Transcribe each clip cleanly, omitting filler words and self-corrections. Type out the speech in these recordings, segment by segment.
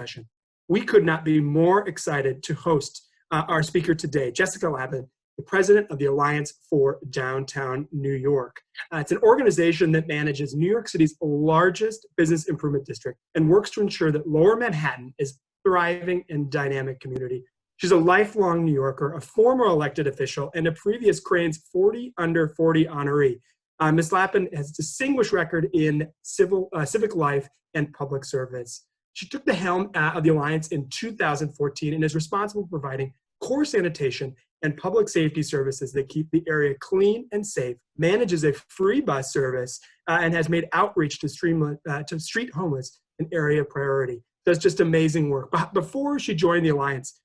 profession. We could not be more excited to host our speaker today, Jessica Lappin, the president of the Alliance for Downtown New York. It's an organization that manages New York City's largest business improvement district and works to ensure that Lower Manhattan is a thriving and dynamic community. She's a lifelong New Yorker, a former elected official, and a previous Crane's 40 Under 40 honoree. Ms. Lappin has a distinguished record in civic life and public service. She took the helm of the Alliance in 2014 and is responsible for providing core sanitation and public safety services that keep the area clean and safe, manages a free bus service, and has made outreach to street homeless an area priority. Does just amazing work. But before she joined the Alliance,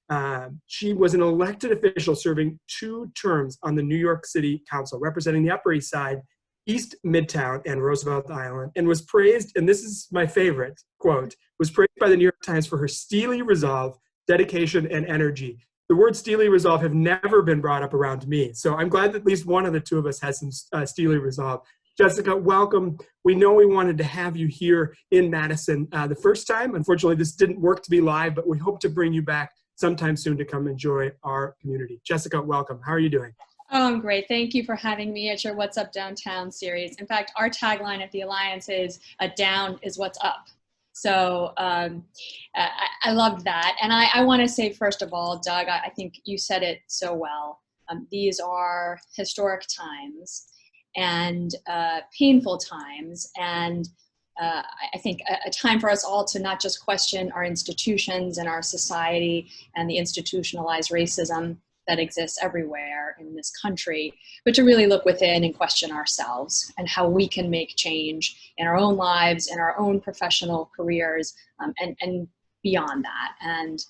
she was an elected official serving 2 terms on the New York City Council, representing the Upper East Side, East Midtown, and Roosevelt Island, and was praised, and this is my favorite quote, was praised by the New York Times for her steely resolve, dedication, and energy. The word steely resolve have never been brought up around me, so I'm glad that at least one of the 2 of us has some steely resolve. Jessica, welcome. We know we wanted to have you here in Madison the first time. Unfortunately, this didn't work to be live, but we hope to bring you back sometime soon to come enjoy our community. Jessica, welcome. How are you doing? Oh, I'm great. Thank you for having me at your What's Up Downtown series. In fact, our tagline at the Alliance is down is what's up. So I loved that. And I want to say, first of all, Doug, I think you said it so well. These are historic times and painful times. And I think a time for us all to not just question our institutions and our society and the institutionalized racism that exists everywhere in this country, but to really look within and question ourselves and how we can make change in our own lives, in our own professional careers, and beyond that. And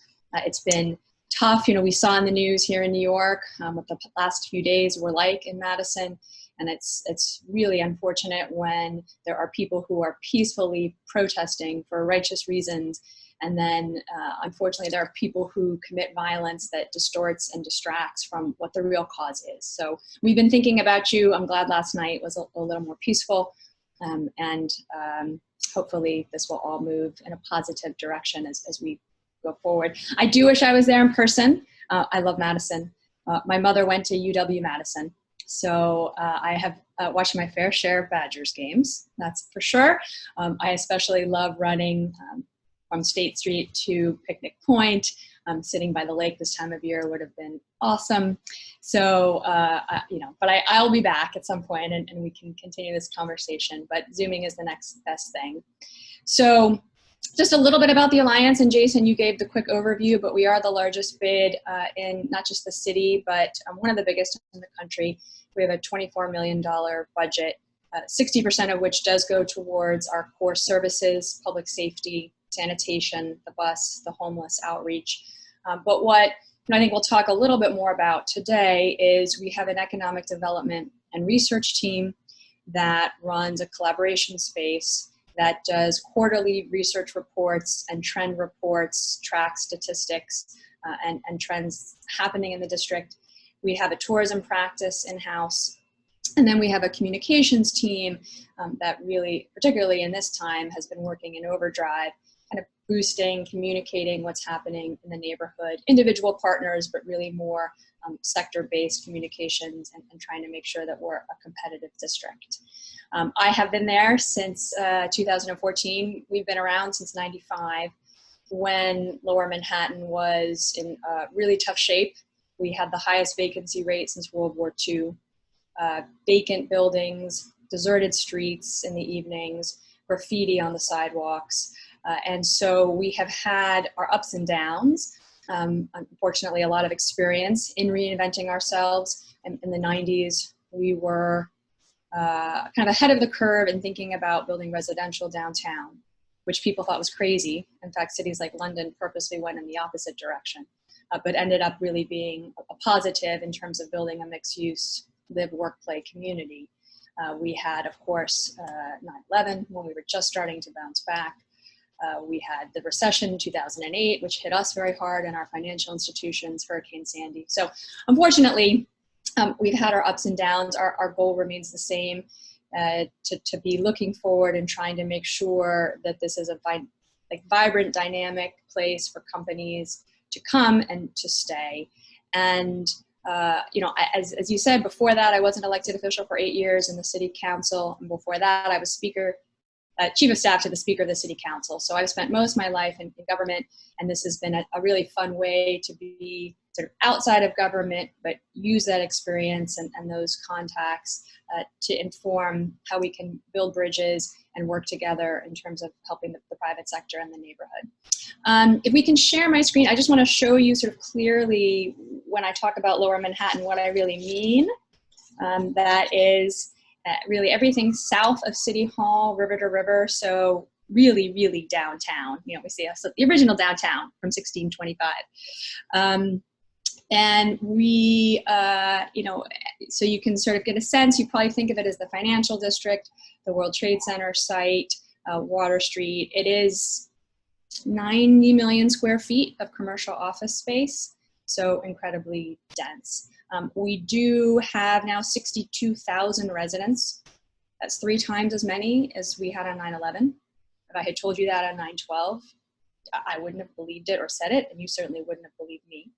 it's been tough. You know, we saw in the news here in New York what the last few days were like in Madison. And it's really unfortunate when there are people who are peacefully protesting for righteous reasons. And then, unfortunately, there are people who commit violence that distorts and distracts from what the real cause is. So we've been thinking about you. I'm glad last night was a little more peaceful. And hopefully this will all move in a positive direction as we go forward. I do wish I was there in person. I love Madison. My mother went to UW-Madison. So I have watched my fair share of Badgers games, that's for sure. I especially love running from State Street to Picnic Point. Sitting by the lake this time of year would have been awesome. So, you know, but I'll be back at some point and we can continue this conversation, but Zooming is the next best thing. So just a little bit about the Alliance, and Jason, you gave the quick overview, but we are the largest bid in not just the city, but one of the biggest in the country. We have a $24 million budget, 60% of which does go towards our core services, public safety, sanitation, the bus, the homeless outreach. But what I think we'll talk a little bit more about today is we have an economic development and research team that runs a collaboration space that does quarterly research reports and trend reports, tracks statistics and trends happening in the district. We have a tourism practice in-house. And then we have a communications team that really, particularly in this time, has been working in overdrive, kind of boosting, communicating what's happening in the neighborhood, individual partners, but really more sector-based communications and trying to make sure that we're a competitive district. I have been there since 2014. We've been around since '95 when Lower Manhattan was in really tough shape. We had the highest vacancy rate since World War II, vacant buildings, deserted streets in the evenings, graffiti on the sidewalks. And so we have had our ups and downs. Unfortunately, a lot of experience in reinventing ourselves. And in the 90s, we were kind of ahead of the curve in thinking about building residential downtown, which people thought was crazy. In fact, cities like London purposely went in the opposite direction, but ended up really being a positive in terms of building a mixed-use live, work, play community. We had, of course, 9/11 when we were just starting to bounce back. We had the recession in 2008, which hit us very hard and our financial institutions, Hurricane Sandy. So unfortunately, we've had our ups and downs. Our goal remains the same, to be looking forward and trying to make sure that this is a like vibrant, dynamic place for companies to come and to stay. And you know, as you said, before that, I was an elected official for 8 years in the city council. And before that, I was chief of staff to the speaker of the city council. So I've spent most of my life in government, and this has been a really fun way to be sort of outside of government, but use that experience and those contacts to inform how we can build bridges and work together in terms of helping the private sector and the neighborhood. If we can share my screen, I just want to show you sort of clearly when I talk about Lower Manhattan, what I really mean. That is really everything south of City Hall, river to river. So really, really downtown. You know, we see the original downtown from 1625. And we, you know, so you can sort of get a sense, you probably think of it as the financial district, the World Trade Center site, Water Street. It is 90 million square feet of commercial office space, so incredibly dense. We do have now 62,000 residents. That's 3 times as many as we had on 9/11. If I had told you that on 9/12, I wouldn't have believed it or said it, and you certainly wouldn't have believed me.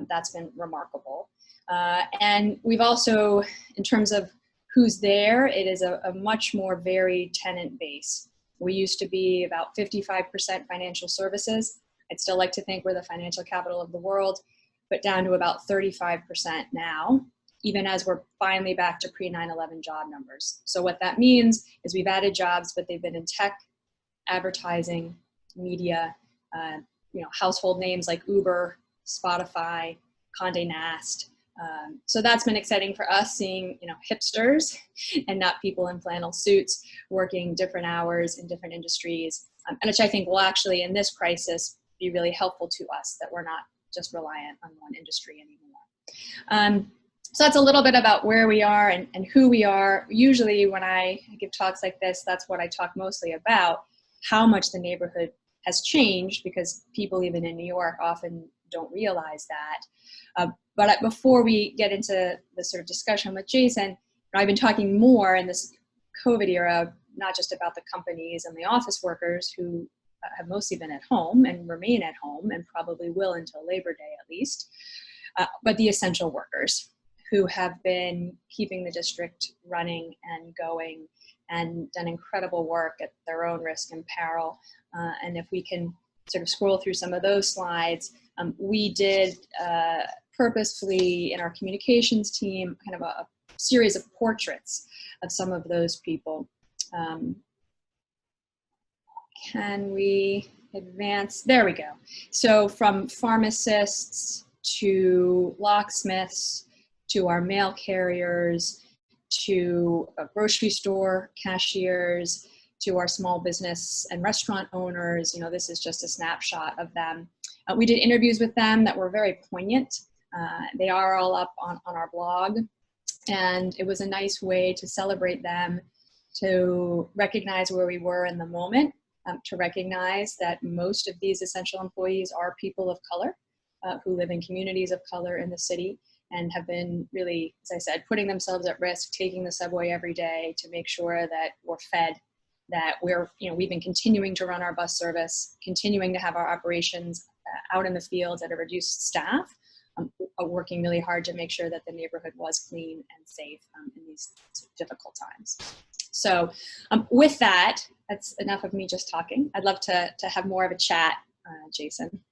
That's been remarkable. And we've also, in terms of who's there, it is a much more varied tenant base. We used to be about 55% financial services. I'd still like to think we're the financial capital of the world, but down to about 35% now, even as we're finally back to pre-9/11 job numbers. So what that means is we've added jobs, but they've been in tech, advertising, media, you know, household names like Uber, Spotify, Condé Nast. So that's been exciting for us, seeing, you know, hipsters and not people in flannel suits working different hours in different industries, and which I think will actually, in this crisis, be really helpful to us, that we're not just reliant on one industry anymore. So that's a little bit about where we are and who we are. Usually when I give talks like this, that's what I talk mostly about, how much the neighborhood has changed, because people even in New York often don't realize that. But before we get into the sort of discussion with Jason, I've been talking more in this COVID era, not just about the companies and the office workers who have mostly been at home and remain at home and probably will until Labor Day at least, but the essential workers who have been keeping the district running and going and done incredible work at their own risk and peril. And if we can sort of scroll through some of those slides, we did purposefully in our communications team kind of a series of portraits of some of those people. Can we advance? There we go. So from pharmacists to locksmiths to our mail carriers to grocery store cashiers to our small business and restaurant owners, you know, this is just a snapshot of them. We did interviews with them that were very poignant. They are all up on our blog, and it was a nice way to celebrate them, to recognize where we were in the moment, to recognize that most of these essential employees are people of color who live in communities of color in the city and have been really, as I said, putting themselves at risk, taking the subway every day to make sure that we're fed, that we're, you know, we've been continuing to run our bus service, continuing to have our operations out in the fields at a reduced staff, working really hard to make sure that the neighborhood was clean and safe in these difficult times. So with that, that's enough of me just talking. I'd love to have more of a chat, Jason.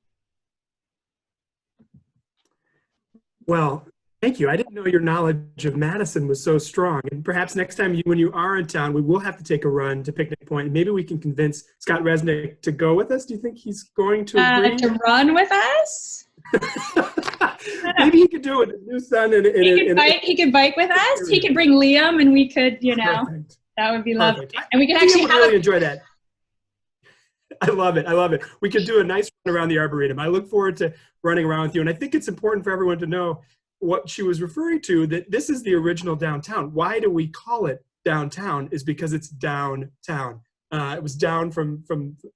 Well, thank you. I didn't know your knowledge of Madison was so strong. And perhaps next time when you are in town, we will have to take a run to Picnic Point. And maybe we can convince Scott Resnick to go with us. Do you think he's going to agree? To run with us? Maybe he could do it. New son and he could bike with us. He could bring Liam, and we could, you know, perfect. That would be lovely. Perfect. And we could actually really enjoy that. I love it. I love it. We could do a nice run around the Arboretum. I look forward to running around with you. And I think it's important for everyone to know what she was referring to, that this is the original downtown. Why do we call it downtown? Is because it's downtown. It was down from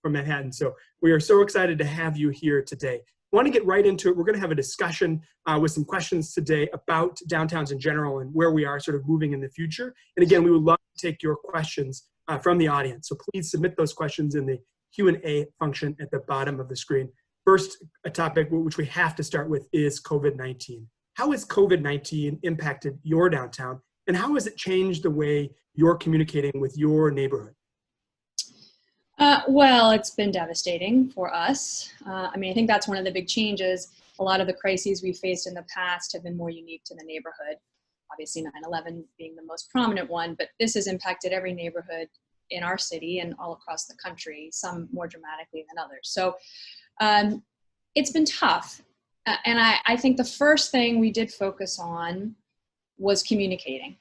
Manhattan. So we are so excited to have you here today. I want to get right into it. We're going to have a discussion with some questions today about downtowns in general and where we are sort of moving in the future. And again, we would love to take your questions from the audience. So please submit those questions in the Q&A function at the bottom of the screen. First, a topic which we have to start with is COVID-19. How has COVID-19 impacted your downtown, and how has it changed the way you're communicating with your neighborhood? Well, it's been devastating for us. I mean, I think that's one of the big changes. A lot of the crises we faced in the past have been more unique to the neighborhood. Obviously 9/11 being the most prominent one, but this has impacted every neighborhood in our city and all across the country, some more dramatically than others. So it's been tough. And I think the first thing we did focus on was communicating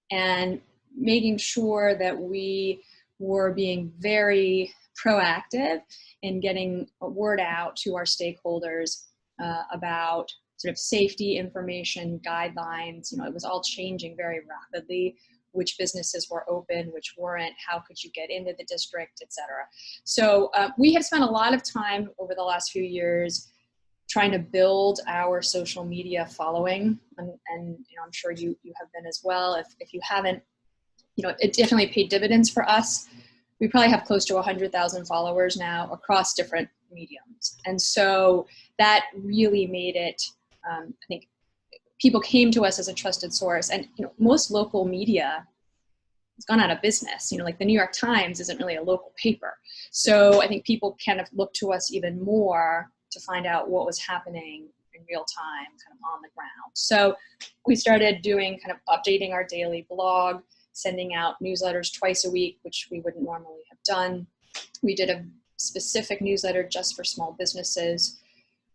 and making sure that we were being very proactive in getting a word out to our stakeholders about sort of safety information, guidelines. It was all changing very rapidly, which businesses were open, which weren't, how could you get into the district, et cetera. So we have spent a lot of time over the last few years trying to build our social media following. And I'm sure you have been as well. If you haven't, it definitely paid dividends for us. We probably have close to 100,000 followers now across different mediums. And so that really made it, I think people came to us as a trusted source. And most local media has gone out of business. Like the New York Times isn't really a local paper. So I think people kind of looked to us even more to find out what was happening in real time, kind of on the ground. So we started doing kind of updating our daily blog, sending out newsletters twice a week, which we wouldn't normally have done. We did a specific newsletter just for small businesses.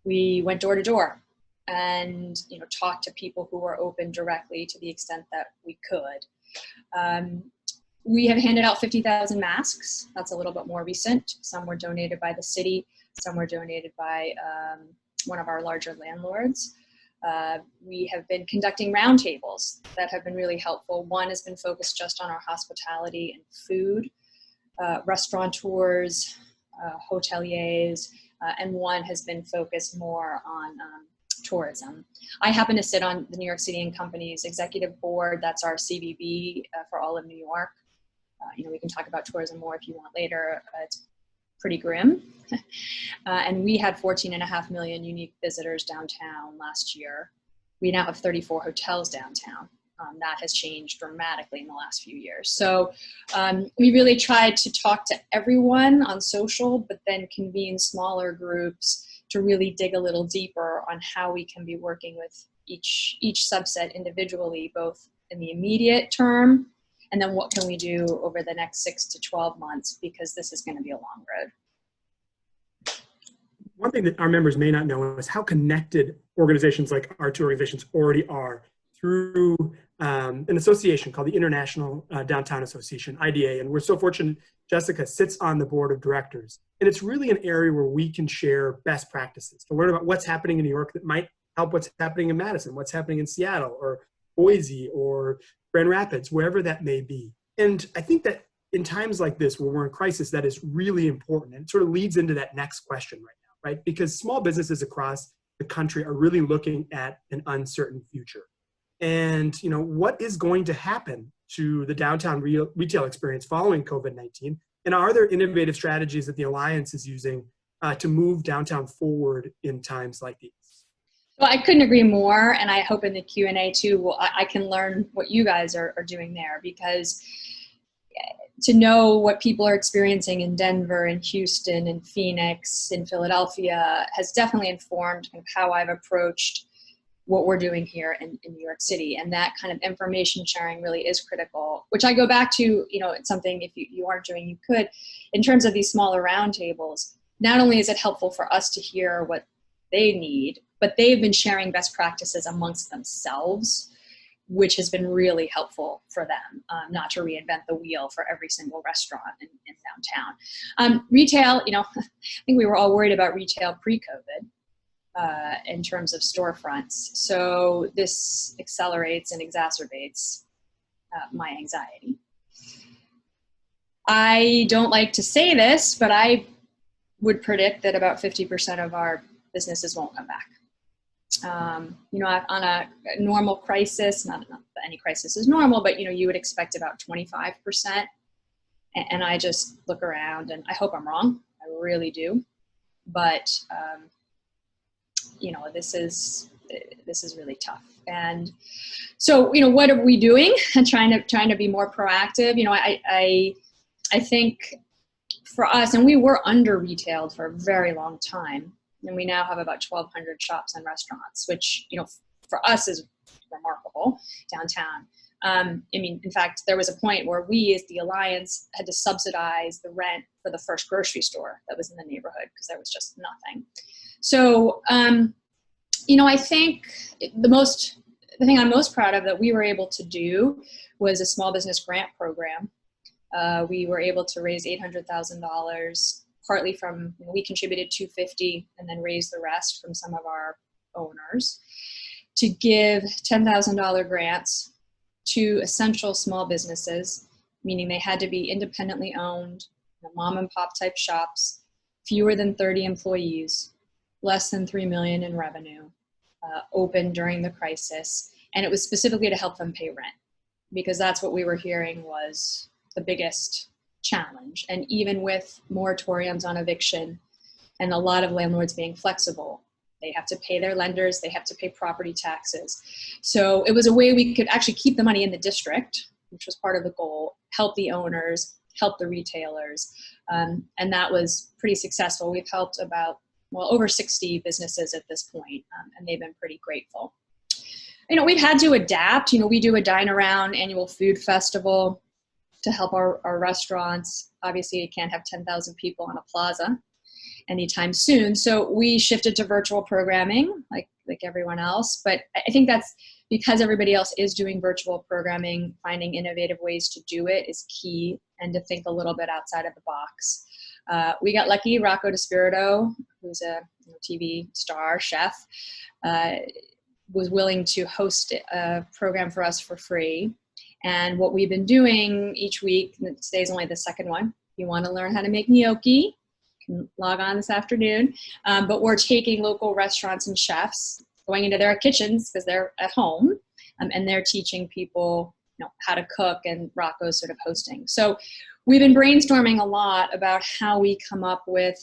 We went door to door and talked to people who were open directly to the extent that we could. We have handed out 50,000 masks. That's a little bit more recent. Some were donated by the city. Some were donated by one of our larger landlords. We have been conducting roundtables that have been really helpful. One has been focused just on our hospitality and food, restaurateurs, hoteliers, and one has been focused more on tourism. I happen to sit on the New York City and Company's executive board. That's our CVB for all of New York. We can talk about tourism more if you want later. It's pretty grim. And we had 14.5 million unique visitors downtown last year. We now have 34 hotels downtown. That has changed dramatically in the last few years. So we really tried to talk to everyone on social, but then convene smaller groups to really dig a little deeper on how we can be working with each subset individually, both in the immediate term, and then what can we do over the next 6 to 12 months, because this is going to be a long road. One thing that our members may not know is how connected organizations like our two organizations already are through an association called the International Downtown Association, IDA. And we're so fortunate Jessica sits on the board of directors. And it's really an area where we can share best practices to learn about what's happening in New York that might help what's happening in Madison, what's happening in Seattle or Boise or Grand Rapids, wherever that may be. And I think that in times like this, where we're in crisis, that is really important. And it sort of leads into that next question right now, right? Because small businesses across the country are really looking at an uncertain future. And, what is going to happen to the downtown retail experience following COVID-19? And are there innovative strategies that the Alliance is using to move downtown forward in times like these? Well, I couldn't agree more. And I hope in the Q&A too, I can learn what you guys are doing there, because to know what people are experiencing in Denver and Houston and Phoenix and Philadelphia has definitely informed kind of how I've approached what we're doing here in New York City. And that kind of information sharing really is critical, which I go back to, it's something if you aren't doing, you could, in terms of these smaller roundtables. Not only is it helpful for us to hear what they need, but they've been sharing best practices amongst themselves, which has been really helpful for them, not to reinvent the wheel for every single restaurant in downtown. Retail, I think we were all worried about retail pre-COVID in terms of storefronts. So this accelerates and exacerbates my anxiety. I don't like to say this, but I would predict that about 50% of our businesses won't come back. On a normal crisis, not that any crisis is normal, but you would expect about 25%. And I just look around, and I hope I'm wrong. I really do. But, this is really tough. And so, what are we doing? And trying to be more proactive. I think for us, and we were under retailed for a very long time, and we now have about 1,200 shops and restaurants, which, for us is remarkable downtown. In fact, there was a point where we, as the Alliance, had to subsidize the rent for the first grocery store that was in the neighborhood because there was just nothing. So, I think the thing I'm most proud of that we were able to do was a small business grant program. We were able to raise $800,000, partly from, we contributed $250 and then raised the rest from some of our owners, to give $10,000 grants to essential small businesses, meaning they had to be independently owned, mom and pop type shops, fewer than 30 employees, less than $3 million in revenue, open during the crisis. And it was specifically to help them pay rent, because that's what we were hearing was the biggest challenge. And even with moratoriums on eviction and a lot of landlords being flexible, they have to pay their lenders, they have to pay property taxes. So it was a way we could actually keep the money in the district, which was part of the goal, help the owners, help the retailers. And that was pretty successful. We've helped about, over 60 businesses at this point, and they've been pretty grateful. We've had to adapt. We do a Dine Around annual food festival to help our restaurants. Obviously, you can't have 10,000 people on a plaza anytime soon. So we shifted to virtual programming like everyone else. But I think that's because everybody else is doing virtual programming, finding innovative ways to do it is key, and to think a little bit outside of the box. We got lucky. Rocco DeSpirito, who's a TV star, chef, was willing to host a program for us for free. And what we've been doing each week, and today's only the second one, if you want to learn how to make gnocchi, you can log on this afternoon. But we're taking local restaurants and chefs, going into their kitchens because they're at home, and they're teaching people how to cook, and Rocco's sort of hosting. So we've been brainstorming a lot about how we come up with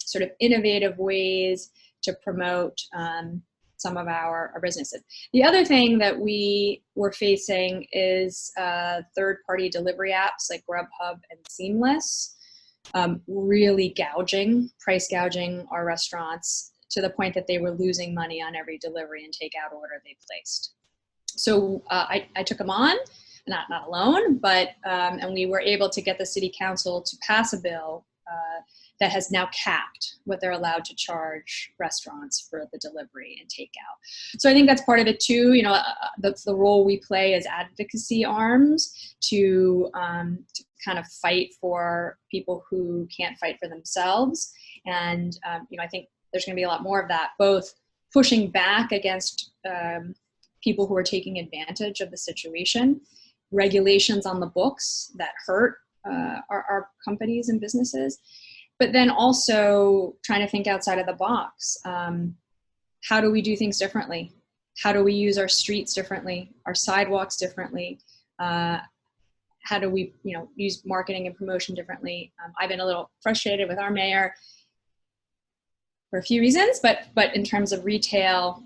sort of innovative ways to promote some of our businesses. The other thing that we were facing is third-party delivery apps like Grubhub and Seamless, really price gouging our restaurants to the point that they were losing money on every delivery and takeout order they placed. So I took them on, not alone, but and we were able to get the city council to pass a bill that has now capped what they're allowed to charge restaurants for the delivery and takeout. So I think that's part of it too. That's the role we play as advocacy arms to kind of fight for people who can't fight for themselves. And I think there's going to be a lot more of that, both pushing back against people who are taking advantage of the situation, regulations on the books that hurt our companies and businesses, but then also trying to think outside of the box. How do we do things differently? How do we use our streets differently, our sidewalks differently? How do we, use marketing and promotion differently? I've been a little frustrated with our mayor for a few reasons, but in terms of retail,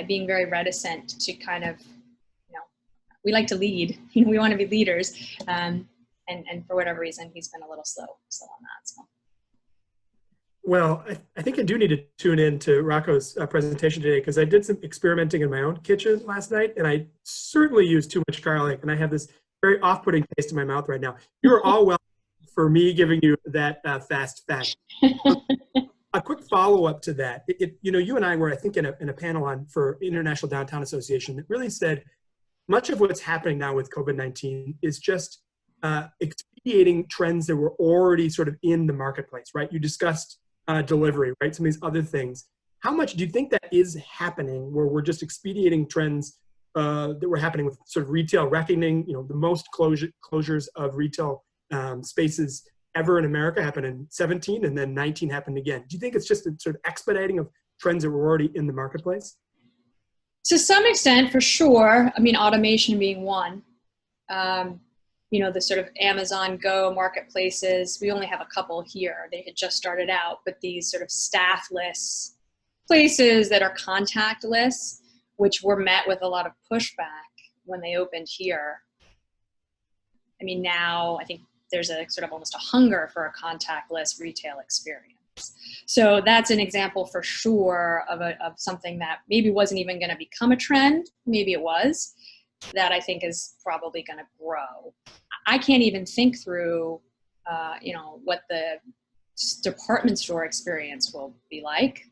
being very reticent to kind of, we like to lead. We want to be leaders. And for whatever reason, he's been a little slow on that. So. Well, I think I do need to tune in to Rocco's presentation today, because I did some experimenting in my own kitchen last night, and I certainly used too much garlic, and I have this very off-putting taste in my mouth right now. You are all welcome for me giving you that fast fact. A quick follow-up to that. You and I were, I think, in a panel for International Downtown Association that really said much of what's happening now with COVID-19 is just expediting trends that were already sort of in the marketplace, right? You discussed delivery, right? Some of these other things. How much do you think that is happening where we're just expediting trends that were happening with sort of retail, reckoning, the most closures of retail spaces ever in America happened in 17, and then 19 happened again. Do you think it's just a sort of expediting of trends that were already in the marketplace? To some extent, for sure. Automation being one. the sort of Amazon Go marketplaces. We only have a couple here. They had just started out, but these sort of staffless places that are contactless, which were met with a lot of pushback when they opened here. I mean, now I think there's a sort of almost a hunger for a contactless retail experience. So that's an example for sure of something that maybe wasn't even going to become a trend. Maybe it was, that I think is probably going to grow. I can't even think through, what the department store experience will be like.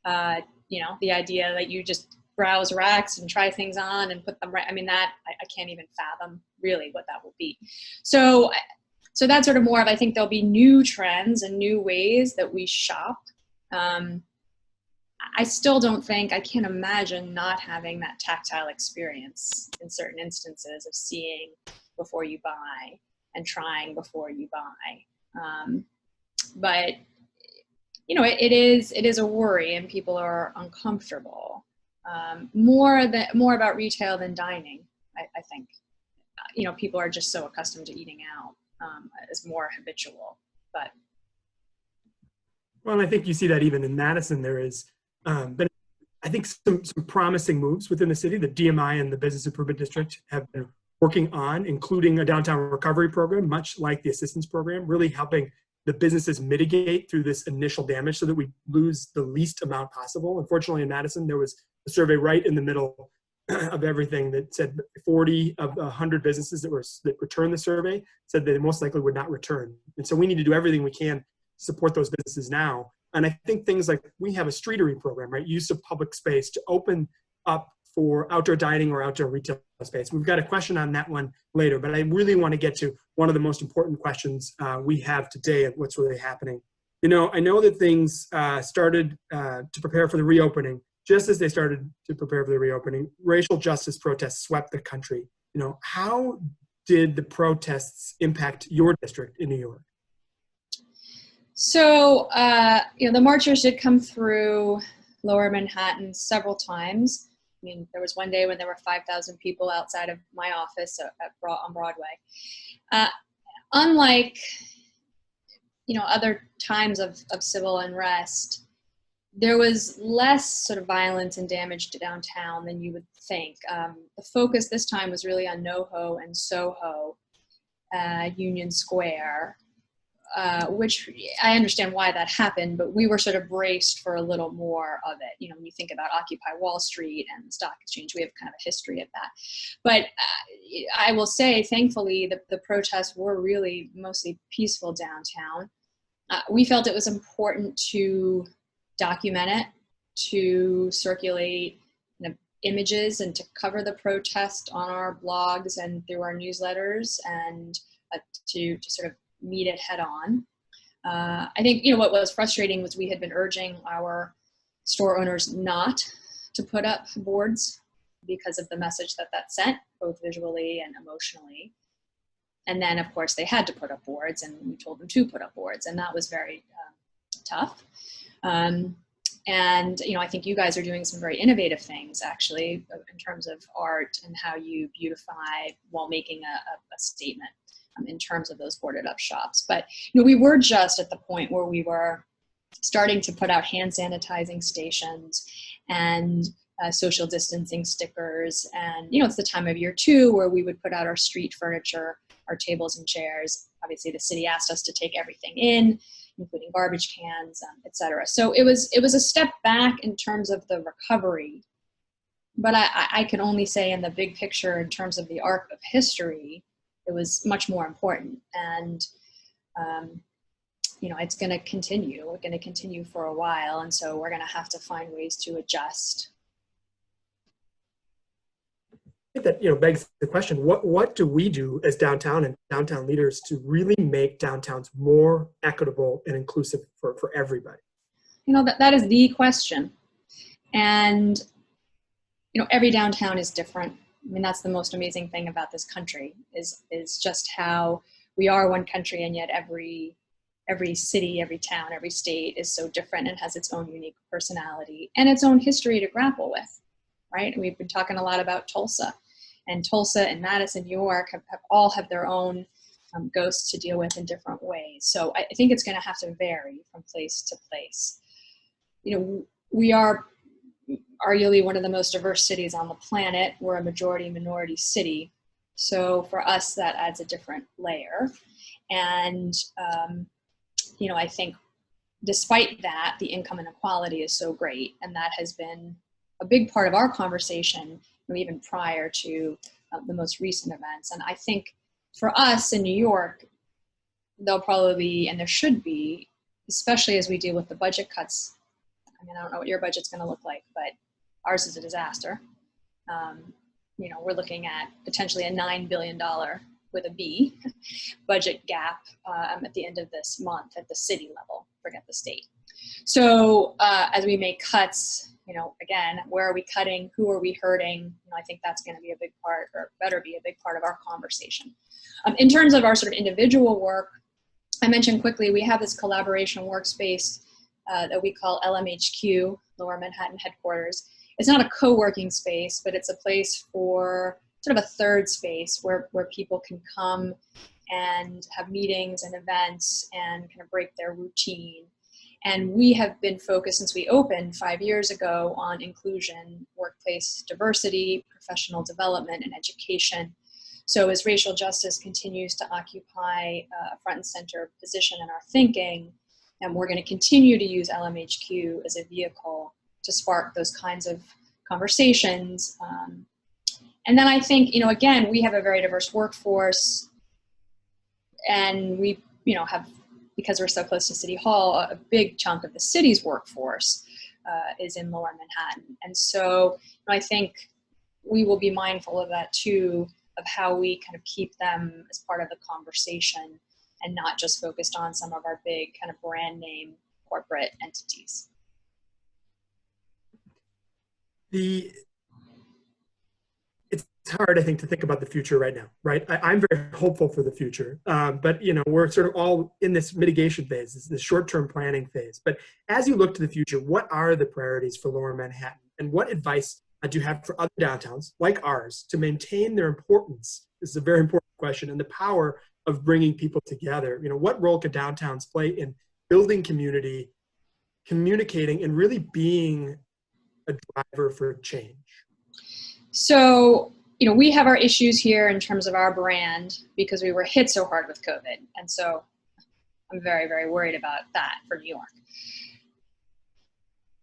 The idea that you just browse racks and try things on and put them right. I mean, that I can't even fathom really what that will be. So that's sort of more of, I think there'll be new trends and new ways that we shop. I still don't think, I can't imagine not having that tactile experience in certain instances of seeing before you buy and trying before you buy. But it is a worry, and people are uncomfortable. More about retail than dining, I think. People are just so accustomed to eating out as more habitual. But well, I think you see that even in Madison, there is been, I think, some promising moves within the city. The DMI and the Business Improvement District have been working on, including a downtown recovery program, much like the assistance program, really helping the businesses mitigate through this initial damage so that we lose the least amount possible. Unfortunately, in Madison, there was a survey right in the middle of everything that said 40 of 100 businesses that returned the survey said they most likely would not return. And so we need to do everything we can to support those businesses now. And I think things like, we have a streetery program, right? Use of public space to open up for outdoor dining or outdoor retail space. We've got a question on that one later, but I really want to get to one of the most important questions we have today and what's really happening. I know that things started to prepare for the reopening. Just as they started to prepare for the reopening, racial justice protests swept the country. How did the protests impact your district in New York? So, the marchers did come through Lower Manhattan several times. I mean, there was one day when there were 5,000 people outside of my office on Broadway. Unlike, other times of civil unrest, there was less sort of violence and damage to downtown than you would think. The focus this time was really on NoHo and Soho, Union Square, which I understand why that happened, but we were sort of braced for a little more of it. When you think about Occupy Wall Street and the stock exchange, we have kind of a history of that. But I will say, thankfully, the protests were really mostly peaceful downtown. We felt it was important to document it, to circulate images and to cover the protest on our blogs and through our newsletters, and to sort of meet it head on. I think, what was frustrating was we had been urging our store owners not to put up boards because of the message that sent, both visually and emotionally. And then, of course, they had to put up boards, and we told them to put up boards, and that was very tough. And, I think you guys are doing some very innovative things, actually, in terms of art and how you beautify while making a statement in terms of those boarded up shops. But, we were just at the point where we were starting to put out hand sanitizing stations and social distancing stickers. And, it's the time of year too, where we would put out our street furniture, our tables and chairs. Obviously the city asked us to take everything in, including garbage cans, et cetera. So it was a step back in terms of the recovery, but I can only say in the big picture, in terms of the arc of history, it was much more important. And, it's going to continue. We're going to continue for a while. And so we're going to have to find ways to adjust. I think that, begs the question, what do we do as downtown and downtown leaders to really make downtowns more equitable and inclusive for everybody? That is the question. And, every downtown is different. I mean, that's the most amazing thing about this country is just how we are one country, and yet every city, every town, every state is so different and has its own unique personality and its own history to grapple with, right? And we've been talking a lot about Tulsa And Tulsa and Madison, New York have all have their own ghosts to deal with in different ways. So I think it's going to have to vary from place to place. We are arguably one of the most diverse cities on the planet. We're a majority minority city. So for us, that adds a different layer. And, I think despite that, the income inequality is so great. And that has been a big part of our conversation, even prior to the most recent events. And I think for us in New York, there'll probably be, and there should be, especially as we deal with the budget cuts. I mean, I don't know what your budget's going to look like, but ours is a disaster. We're looking at potentially a $9 billion with a B budget gap at the end of this month at the city level, forget the state. So as we make cuts, again, where are we cutting? Who are we hurting? I think that's going to be a big part, or better be a big part of our conversation. In terms of our sort of individual work, I mentioned quickly, we have this collaboration workspace that we call LMHQ, Lower Manhattan Headquarters. It's not a co-working space, but it's a place for sort of a third space where people can come and have meetings and events and kind of break their routine. And we have been focused since we opened 5 years ago on inclusion, workplace diversity, professional development, and education. So as racial justice continues to occupy a front and center position in our thinking, and we're going to continue to use LMHQ as a vehicle to spark those kinds of conversations. And then I think, again, we have a very diverse workforce, and we, have, because we're so close to City Hall, a big chunk of the city's workforce is in Lower Manhattan. And so I think we will be mindful of that too, of how we kind of keep them as part of the conversation and not just focused on some of our big kind of brand name corporate entities. It's hard, I think, to think about the future right now, right? I'm very hopeful for the future, but we're sort of all in this mitigation phase, this short-term planning phase. But as you look to the future, what are the priorities for Lower Manhattan, and what advice do you have for other downtowns like ours to maintain their importance? This is a very important question, and the power of bringing people together. What role could downtowns play in building community, communicating, and really being a driver for change? So, we have our issues here in terms of our brand because we were hit so hard with COVID. And so I'm very, very worried about that for New York.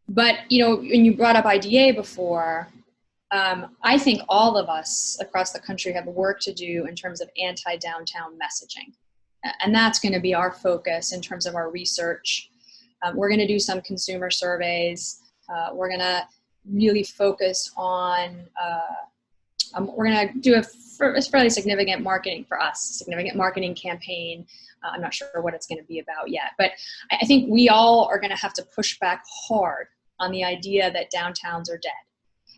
But, when you brought up IDA before, I think all of us across the country have work to do in terms of anti-downtown messaging. And that's going to be our focus in terms of our research. We're going to do some consumer surveys. We're going to really focus on, we're going to do a fairly significant marketing campaign. I'm not sure what it's going to be about yet, but I think we all are going to have to push back hard on the idea that downtowns are dead,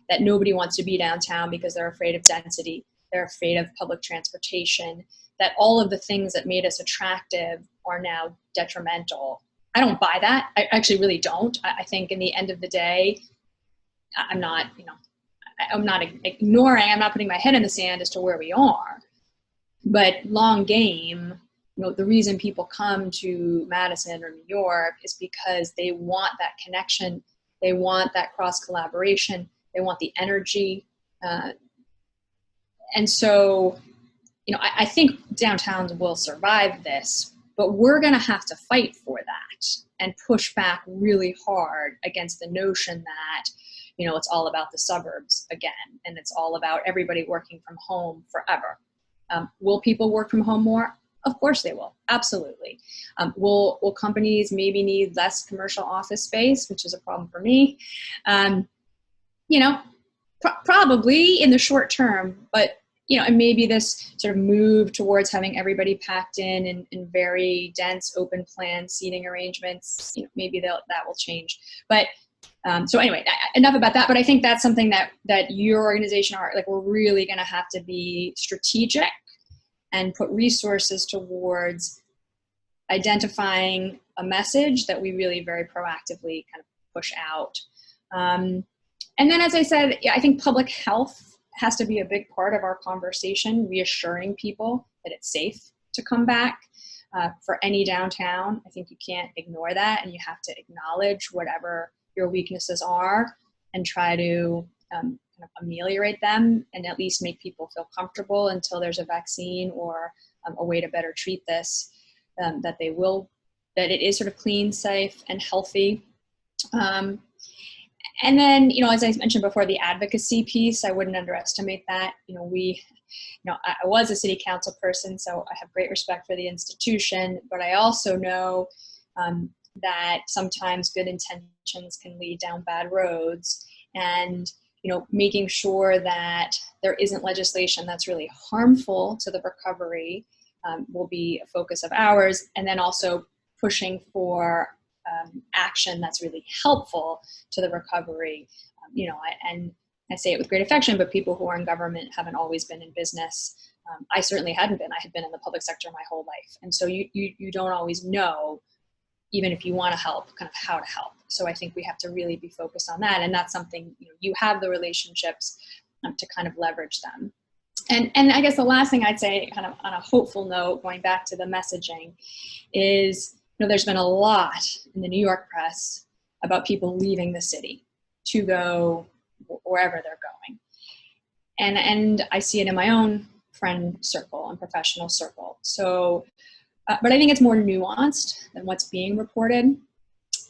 that nobody wants to be downtown because they're afraid of density, they're afraid of public transportation, that all of the things that made us attractive are now detrimental. I don't buy that. I actually really don't. I think in the end of the day, I'm not ignoring, I'm not putting my head in the sand as to where we are. But long game, the reason people come to Madison or New York is because they want that connection. They want that cross collaboration. They want the energy. And so, I think downtowns will survive this, but we're going to have to fight for that and push back really hard against the notion that, it's all about the suburbs again, and it's all about everybody working from home forever. Will people work from home more? Of course they will. Absolutely. Will companies maybe need less commercial office space, which is a problem for me? Probably in the short term, but and maybe this sort of move towards having everybody packed in very dense open plan seating arrangements, maybe that will change. But so anyway, enough about that. But I think that's something that your organization we're really going to have to be strategic and put resources towards identifying a message that we really very proactively kind of push out. And then, as I said, I think public health has to be a big part of our conversation, reassuring people that it's safe to come back. For any downtown, I think you can't ignore that, and you have to acknowledge whatever your weaknesses are and try to kind of ameliorate them and at least make people feel comfortable until there's a vaccine or a way to better treat this, that it is sort of clean, safe, and healthy. And then, as I mentioned before, the advocacy piece, I wouldn't underestimate that. I was a city council person, so I have great respect for the institution, but I also know that sometimes good intentions can lead down bad roads, and making sure that there isn't legislation that's really harmful to the recovery will be a focus of ours, and then also pushing for action that's really helpful to the recovery. And I say it with great affection, but people who are in government haven't always been in business. I certainly hadn't been. I had been in the public sector my whole life. And so you don't always know, even if you want to help, kind of how to help. So I think we have to really be focused on that. And that's something, you have the relationships to kind of leverage them. And I guess the last thing I'd say, kind of on a hopeful note, going back to the messaging, is there's been a lot in the New York press about people leaving the city to go wherever they're going. And I see it in my own friend circle and professional circle. So, but I think it's more nuanced than what's being reported.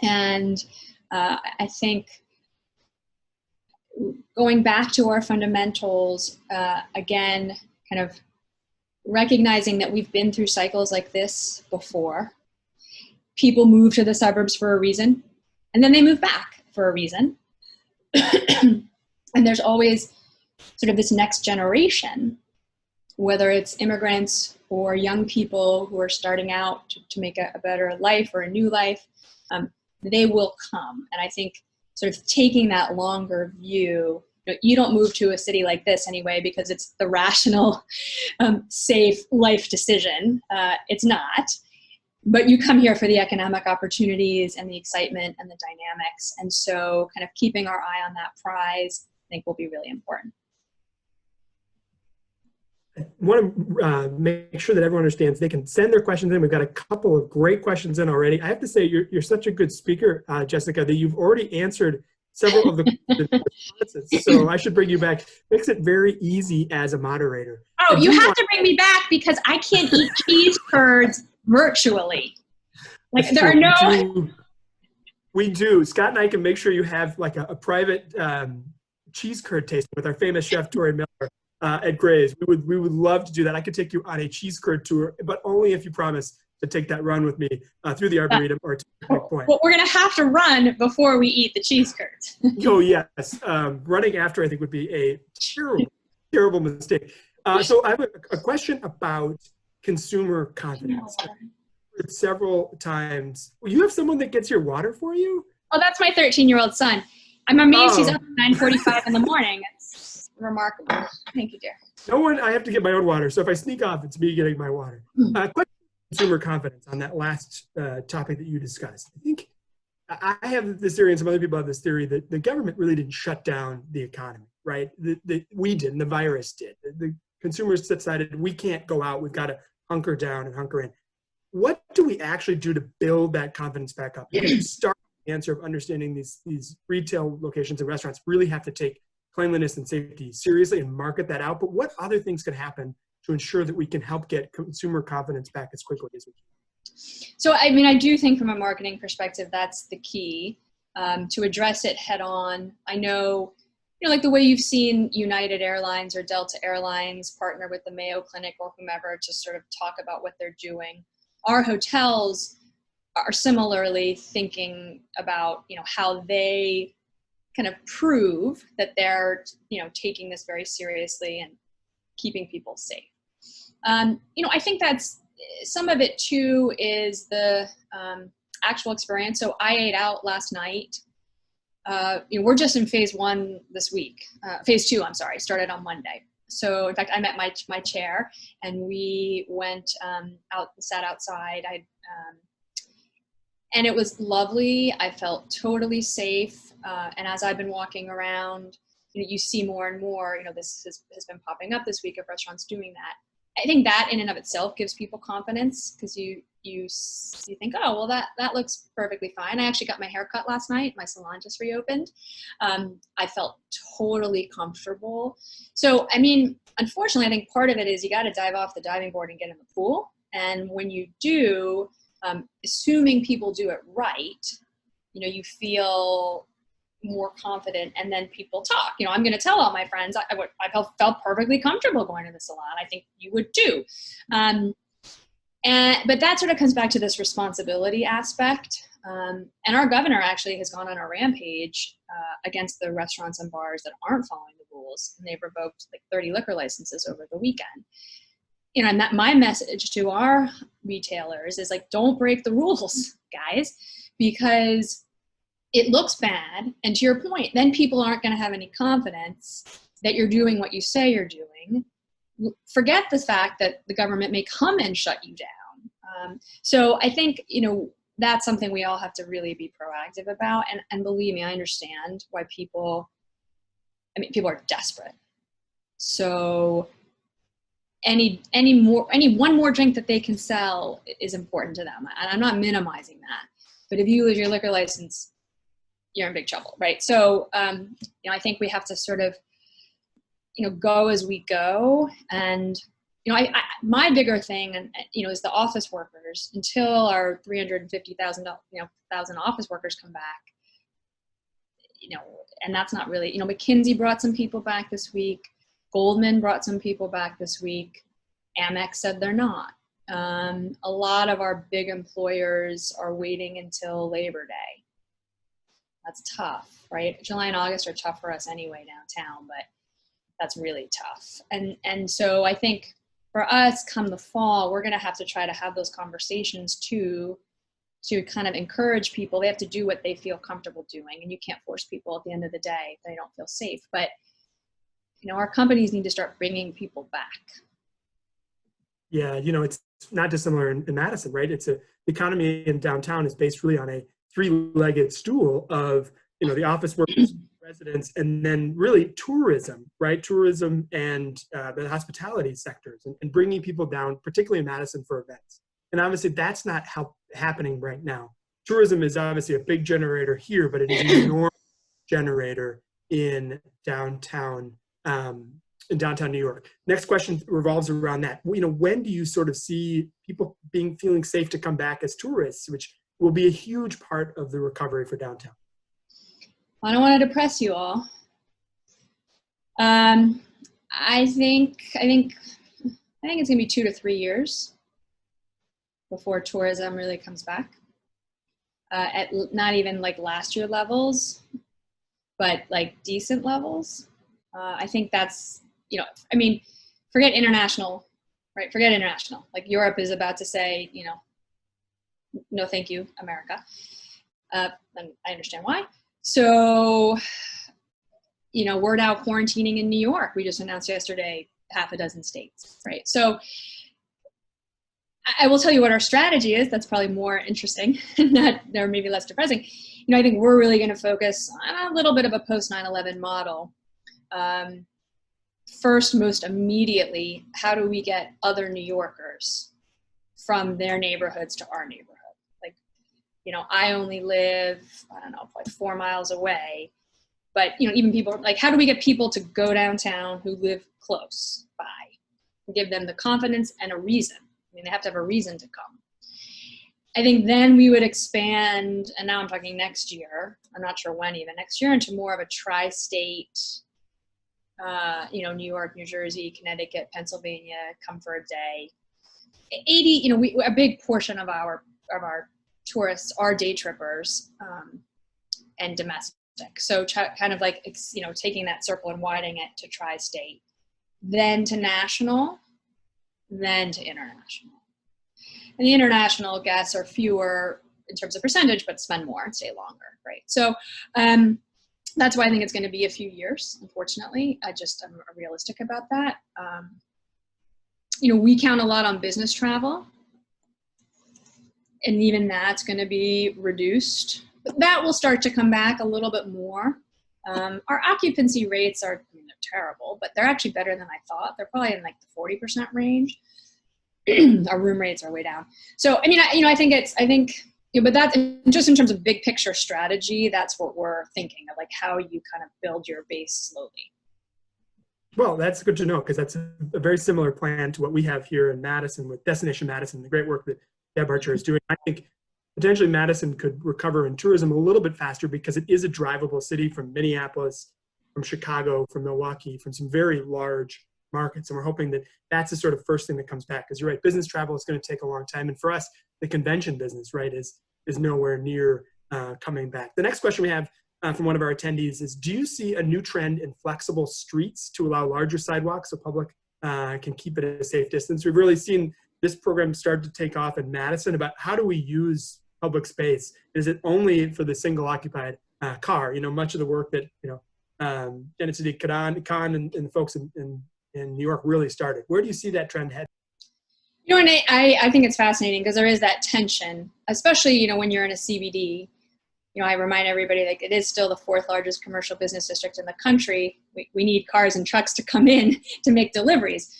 And I think going back to our fundamentals, again, kind of recognizing that we've been through cycles like this before. People move to the suburbs for a reason, and then they move back for a reason. And there's always sort of this next generation, whether it's immigrants or young people who are starting out to make a better life or a new life, they will come. And I think sort of taking that longer view, you don't move to a city like this anyway because it's the rational, safe life decision. It's not. But you come here for the economic opportunities and the excitement and the dynamics. And so kind of keeping our eye on that prize, I think, will be really important. I want to make sure that everyone understands they can send their questions in. We've got a couple of great questions in already. I have to say, you're such a good speaker, Jessica, that you've already answered several of the responses. So I should bring you back. Makes it very easy as a moderator. Oh, you have to bring me back because I can't eat cheese curds virtually. Like there are no. We do. Scott and I can make sure you have like a private cheese curd tasting with our famous chef Tori Miller at Gray's. We would love to do that. I could take you on a cheese curd tour, but only if you promise to take that run with me through the Arboretum or to Picnic Point. Well, we're gonna have to run before we eat the cheese curds. Oh yes, running after I think would be a terrible mistake. So I have a question about consumer confidence. Several times. You have someone that gets your water for you? Oh, that's my 13-year-old son. I'm amazed he's up at 9:45 in the morning. It's remarkable. Thank you, dear. No one, I have to get my own water. So if I sneak off, it's me getting my water. Question consumer confidence on that last topic that you discussed. I think I have this theory and some other people have this theory that the government really didn't shut down the economy, right? We did, and the virus did. The consumers decided we can't go out. We've got to hunker down and hunker in. What do we actually do to build that confidence back up? You start the answer of understanding these retail locations and restaurants really have to take cleanliness and safety seriously and market that out. But what other things could happen to ensure that we can help get consumer confidence back as quickly as we can? So, I mean, I do think from a marketing perspective, that's the key, to address it head on. I know, like the way you've seen United Airlines or Delta Airlines partner with the Mayo Clinic or whomever to sort of talk about what they're doing. Our hotels are similarly thinking about, how they kind of prove that they're, taking this very seriously and keeping people safe. I think that's some of it too is the actual experience. So I ate out last night. We're just in phase 1 this week. Phase 2, started on Monday. So in fact, I met my chair and we went sat outside. And it was lovely. I felt totally safe. And as I've been walking around, you see more and more, this has been popping up this week of restaurants doing that. I think that in and of itself gives people confidence, because you think, oh, well, that looks perfectly fine. I actually got my hair cut last night. My salon just reopened. I felt totally comfortable. So, I mean, unfortunately, I think part of it is you got to dive off the diving board and get in the pool. And when you do, assuming people do it right, you feel more confident, and then people talk. I'm going to tell all my friends I felt perfectly comfortable going to the salon. I think you would too. But that sort of comes back to this responsibility aspect. And our governor actually has gone on a rampage against the restaurants and bars that aren't following the rules, and they've revoked like 30 liquor licenses over the weekend. And that my message to our retailers is like, don't break the rules, guys, because it looks bad. And to your point, then people aren't going to have any confidence that you're doing what you say you're doing. Forget the fact that the government may come and shut you down. So I think, that's something we all have to really be proactive about. And believe me, I understand why people are desperate. So any one more drink that they can sell is important to them. And I'm not minimizing that. But if you lose your liquor license, you're in big trouble, right? So, I think we have to sort of, go as we go. And, my bigger thing, is the office workers. Until our 350,000, office workers come back, and that's not really, McKinsey brought some people back this week. Goldman brought some people back this week. Amex said they're not. A lot of our big employers are waiting until Labor Day. That's tough, right? July and August are tough for us anyway downtown, but that's really tough. And so I think for us, come the fall, we're going to have to try to have those conversations to kind of encourage people. They have to do what they feel comfortable doing, and you can't force people at the end of the day if they don't feel safe. But our companies need to start bringing people back. Yeah, it's not dissimilar in Madison, right? The economy in downtown is based really on a three-legged stool of, the office workers, residents, and then really tourism, right? Tourism and the hospitality sectors, and bringing people down, particularly in Madison, for events. And obviously that's not happening right now. Tourism is obviously a big generator here, but it is an enormous generator in downtown New York. Next question revolves around that. When do you sort of see people feeling safe to come back as tourists, which will be a huge part of the recovery for downtown? I don't want to depress you all. I think it's gonna be 2 to 3 years before tourism really comes back. At not even like last year levels, but like decent levels. I think that's, forget international, right? Forget international. Like Europe is about to say, no, thank you, America. And I understand why. So, we're now quarantining in New York. We just announced yesterday 6 states, right? So I will tell you what our strategy is. That's probably more interesting, or maybe less depressing. I think we're really going to focus on a little bit of a post 9/11 model. First, most immediately, how do we get other New Yorkers from their neighborhoods to our neighborhood? I only live, probably 4 miles away, but, even people, like, how do we get people to go downtown who live close by and give them the confidence and a reason? They have to have a reason to come. I think then we would expand, and now I'm talking next year, I'm not sure when even, next year, into more of a tri-state, New York, New Jersey, Connecticut, Pennsylvania, come for a day. A big portion of our tourists are day trippers and domestic. So kind of like, taking that circle and widening it to tri-state, then to national, then to international. And the international guests are fewer in terms of percentage, but spend more and stay longer, right? So that's why I think it's going to be a few years, unfortunately. I'm realistic about that. We count a lot on business travel, and even that's going to be reduced. But that will start to come back a little bit more Our occupancy rates are, I mean, they're terrible, but they're actually better than I thought. They're probably in like the 40% range. Our room rates are way down. So, I mean, I think but that's just in terms of big picture strategy, that's what we're thinking of, like how you kind of build your base slowly. Well, that's good to know, because that's a very similar plan to what we have here in Madison with Destination Madison, the great work that Deb Archer is doing. I think potentially Madison could recover in tourism a little bit faster because it is a drivable city from Minneapolis, from Chicago, from Milwaukee, from some very large markets. And we're hoping that that's the sort of first thing that comes back. Because you're right, business travel is going to take a long time. And for us, the convention business, right, is nowhere near coming back. The next question we have from one of our attendees is, do you see a new trend in flexible streets to allow larger sidewalks so public can keep it at a safe distance? We've really seen this program start to take off in Madison about how do we use public space? Is it only for the single occupied car? You know, much of the work that, Genesee Khan and the folks in New York really started. Where do you see that trend head? You know, and I think it's fascinating because there is that tension, especially, when you're in a CBD. I remind everybody, like, it is still the 4th largest commercial business district in the country. We need cars and trucks to come in to make deliveries.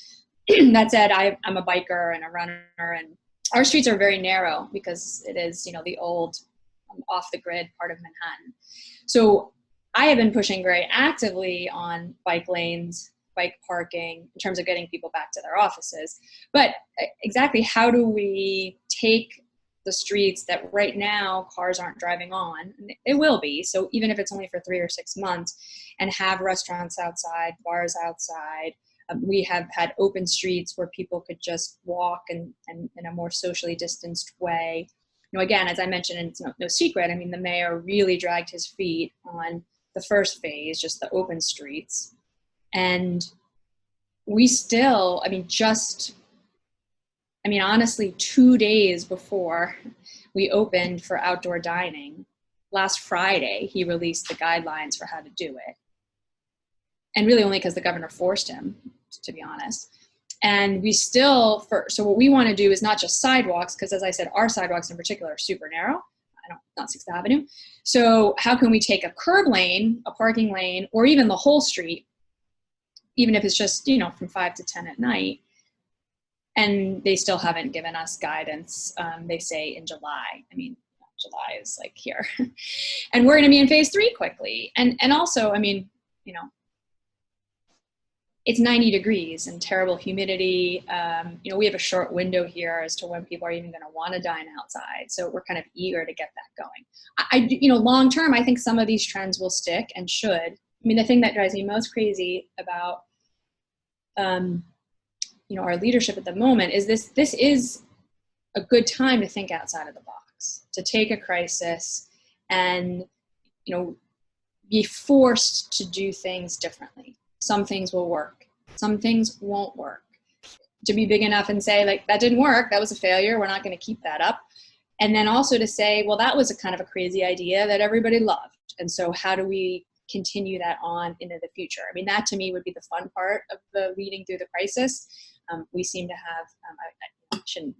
That said, I'm a biker and a runner, and our streets are very narrow because it is, the old off the grid part of Manhattan. So I have been pushing very actively on bike lanes, bike parking, in terms of getting people back to their offices. But exactly how do we take the streets that right now cars aren't driving on, it will be, so even if it's only for 3 or 6 months, and have restaurants outside, bars outside. We have had open streets where people could just walk and in a more socially distanced way. Again, as I mentioned, and it's no secret, I mean, the mayor really dragged his feet on the first phase, just the open streets. And we still, honestly, 2 days before we opened for outdoor dining, last Friday, he released the guidelines for how to do it. And really only because the governor forced him, to be honest. And we still, so what we want to do is not just sidewalks, because as I said, our sidewalks in particular are super narrow, not 6th Avenue. So how can we take a curb lane, a parking lane, or even the whole street, even if it's just, from 5 to 10 at night. And they still haven't given us guidance. They say in July. July is like here. And we're going to be in phase 3 quickly. And also, it's 90 degrees and terrible humidity. We have a short window here as to when people are even going to want to dine outside. So we're kind of eager to get that going. Long term, I think some of these trends will stick and should. The thing that drives me most crazy about our leadership at the moment is this is a good time to think outside of the box, to take a crisis and, be forced to do things differently. Some things will work. Some things won't work. To be big enough and say, like, that didn't work, that was a failure, we're not going to keep that up. And then also to say, well, that was a kind of a crazy idea that everybody loved. And so how do we continue that on into the future? That to me would be the fun part of the leading through the crisis. We seem to have, I shouldn't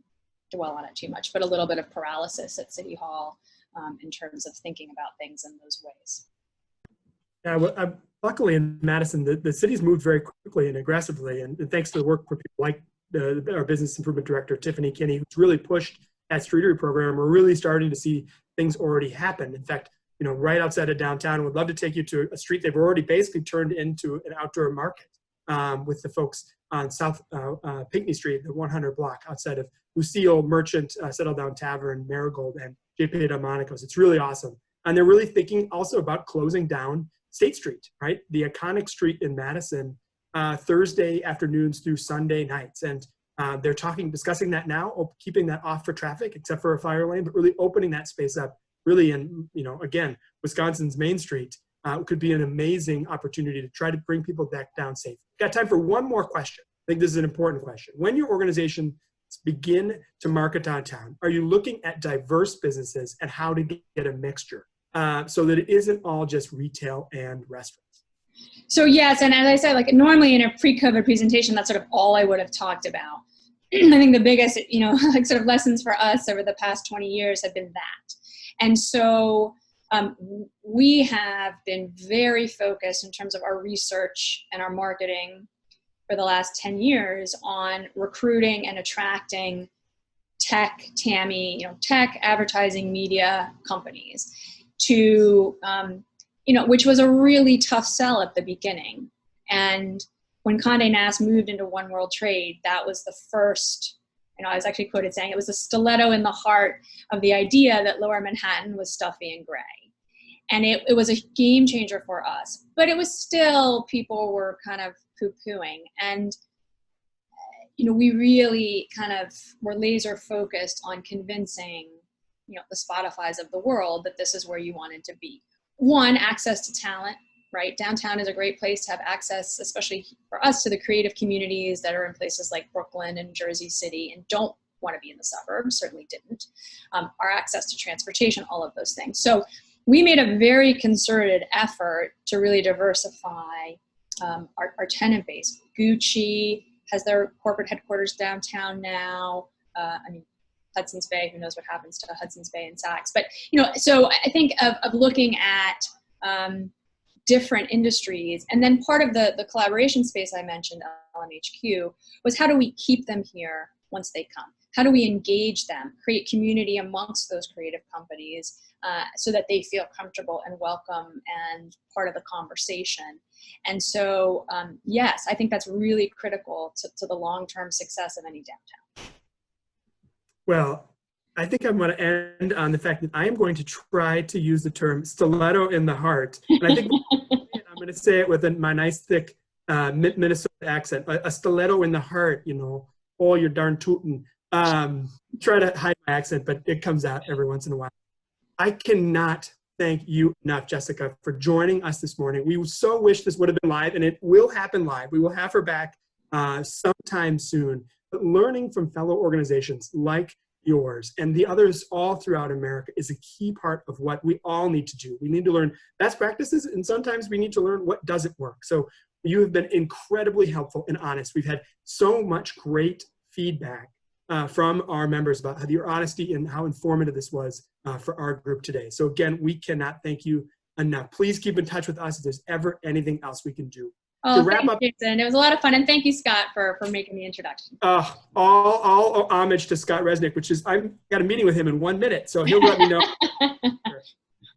dwell on it too much, but a little bit of paralysis at City Hall in terms of thinking about things in those ways. Yeah, well, luckily in Madison, the city's moved very quickly and aggressively, and thanks to the work for people like our business improvement director, Tiffany Kinney, who's really pushed that streetery program. We're really starting to see things already happen. In fact, right outside of downtown, we'd love to take you to a street they've already basically turned into an outdoor market with the folks on South Pinckney Street, the 100 block outside of Lucille, Merchant, Settle Down Tavern, Marigold, and JP Delmonico's. It's really awesome. And they're really thinking also about closing down State Street, right? The iconic street in Madison, Thursday afternoons through Sunday nights. And they're discussing that now, keeping that off for traffic, except for a fire lane, but really opening that space up really in, again, Wisconsin's Main Street could be an amazing opportunity to try to bring people back down safe. Got time for one more question. I think this is an important question. When your organization begin to market downtown, are you looking at diverse businesses and how to get a mixture so that it isn't all just retail and restaurants? So yes, and as I said, like normally in a pre-COVID presentation, that's sort of all I would have talked about. I think the biggest, sort of lessons for us over the past 20 years have been that. And so we have been very focused in terms of our research and our marketing for the last 10 years on recruiting and attracting tech, TAMI, tech, advertising, media companies to, which was a really tough sell at the beginning. And when Condé Nast moved into One World Trade, that was the first, I was actually quoted saying it was a stiletto in the heart of the idea that Lower Manhattan was stuffy and gray. And it was a game changer for us, but it was still, people were kind of poo-pooing. And, we really kind of were laser focused on convincing, the Spotifys of the world that this is where you wanted to be. One, access to talent, right? Downtown is a great place to have access, especially for us, to the creative communities that are in places like Brooklyn and Jersey City and don't want to be in the suburbs, certainly didn't. Our access to transportation, all of those things. So we made a very concerted effort to really diversify our tenant base. Gucci has their corporate headquarters downtown now. Hudson's Bay, who knows what happens to Hudson's Bay and Saks. But, so I think of looking at different industries. And then part of the collaboration space I mentioned, LMHQ, was how do we keep them here once they come? How do we engage them, create community amongst those creative companies so that they feel comfortable and welcome and part of the conversation? And so, yes, I think that's really critical to the long-term success of any downtown. Well, I think I'm going to end on the fact that I am going to try to use the term stiletto in the heart. And I think I'm going to say it with my nice, thick Minnesota accent. A stiletto in the heart, oh, you're darn tootin'. Try to hide my accent, but it comes out every once in a while. I cannot thank you enough, Jessica, for joining us this morning. We so wish this would have been live, and it will happen live. We will have her back sometime soon. But learning from fellow organizations like yours and the others all throughout America is a key part of what we all need to do. We need to learn best practices, and sometimes we need to learn what doesn't work. So you have been incredibly helpful and honest. We've had so much great feedback from our members about your honesty and how informative this was for our group today. So again, we cannot thank you enough. Please keep in touch with us if there's ever anything else we can do. Oh, thanks, Jason. It was a lot of fun. And thank you, Scott, for making the introduction. All homage to Scott Resnick, which is, I've got a meeting with him in 1 minute, so he'll let me know.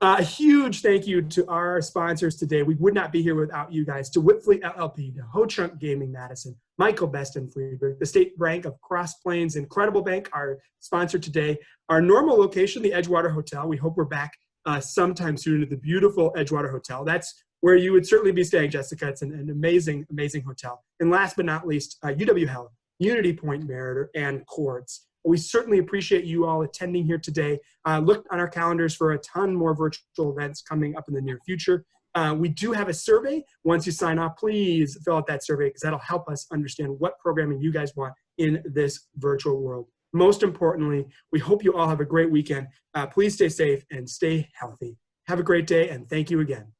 A huge thank you to our sponsors today. We would not be here without you guys. To Whitfleet LLP, to Ho-Chunk Gaming Madison, Michael Best and Freeburg, the State Bank of Cross Plains, Incredible Bank, our sponsor today. Our normal location, the Edgewater Hotel. We hope we're back sometime soon at the beautiful Edgewater Hotel. That's where you would certainly be staying, Jessica. It's an amazing, amazing hotel. And last but not least, UW Health, Unity Point Meritor, and Quartz. We certainly appreciate you all attending here today. Look on our calendars for a ton more virtual events coming up in the near future. We do have a survey. Once you sign off, please fill out that survey because that'll help us understand what programming you guys want in this virtual world. Most importantly, we hope you all have a great weekend. Please stay safe and stay healthy. Have a great day, and thank you again.